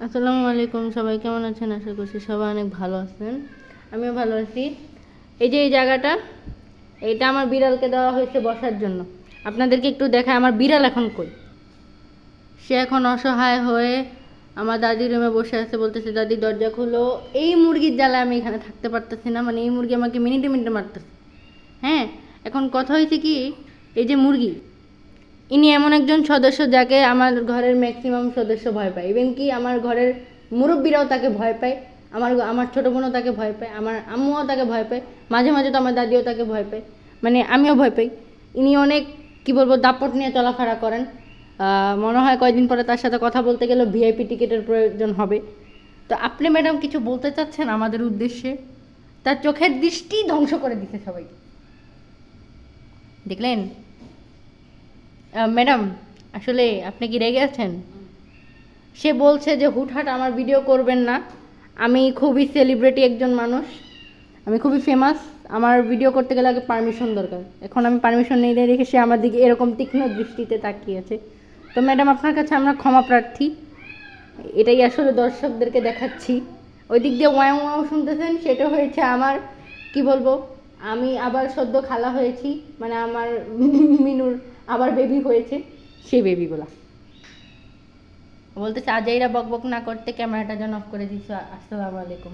আসসালামু আলাইকুম, সবাই কেমন আছেন? আশা করছি সবাই অনেক ভালো আছেন। আমিও ভালো আছি। এই যে এই জায়গাটা, এটা আমার বিড়ালকে দেওয়া হয়েছে বসার জন্য। আপনাদেরকে একটু দেখায় আমার বিড়াল এখন কই। সে এখন অসহায় হয়ে আমার দাদির রুমে বসে আছে, বলতেছে দাদি দরজা খুলো। এই মুরগির জ্বালায় আমি এখানে থাকতে পারতেছি না, মানে এই মুরগি আমাকে মিনিটে মিনিটে মারতেছে। হ্যাঁ, এখন কথা হয়েছে কি, এই যে মুরগি, ইনি এমন একজন সদস্য যাকে আমার ঘরের ম্যাক্সিমাম সদস্য ভয় পায়। ইভেন কি আমার ঘরের মুরব্বীরাও তাকে ভয় পায়, আমার আমার ছোটো বোনও তাকে ভয় পায়, আমার আম্মুও তাকে ভয় পায়, মাঝে মাঝে তো আমার দাদিও তাকে ভয় পায়, মানে আমিও ভয় পাই। ইনি অনেক কি বলবো দাপট নিয়ে চলাফেরা করেন। মনে হয় কয়েকদিন পরে তার সাথে কথা বলতে গেলে ভিআইপি টিকিটের প্রয়োজন হবে। তো আপনি ম্যাডাম কিছু বলতে চাচ্ছেন আমাদের উদ্দেশ্যে? তার চোখের দৃষ্টি ধ্বংস করে দিছে সবাইকে, দেখলেন? ম্যাডাম, আসলে আপনি কি রেগে আছেন? সে বলছে যে হুটহাট আমার ভিডিও করবেন না। আমি খুবই সেলিব্রিটি একজন মানুষ, আমি খুবই ফেমাস, আমার ভিডিও করতে গেলে আগে পারমিশন দরকার। এখন আমি পারমিশন নিয়ে রেখে সে আমার দিকে এরকম তীক্ষ্ণ দৃষ্টিতে তাকিয়েছে। তো ম্যাডাম, আপনার কাছে আমরা ক্ষমা প্রার্থী। এটাই আসলে দর্শকদেরকে দেখাচ্ছি। ওই দিক দিয়ে ওয়াও ওয়াও শুনতেছেন, সেটা হয়েছে আমার কি বলবো, আমি আবার সদ্য খালা হয়েছি, মানে আমার মিনুর আবার বেবি হয়েছে, সেই বেবিগুলা বলতেছে আজাইরা বক বক না করতে ক্যামেরাটা যেন অফ করে দিচ্ছ। আসসালামু আলাইকুম।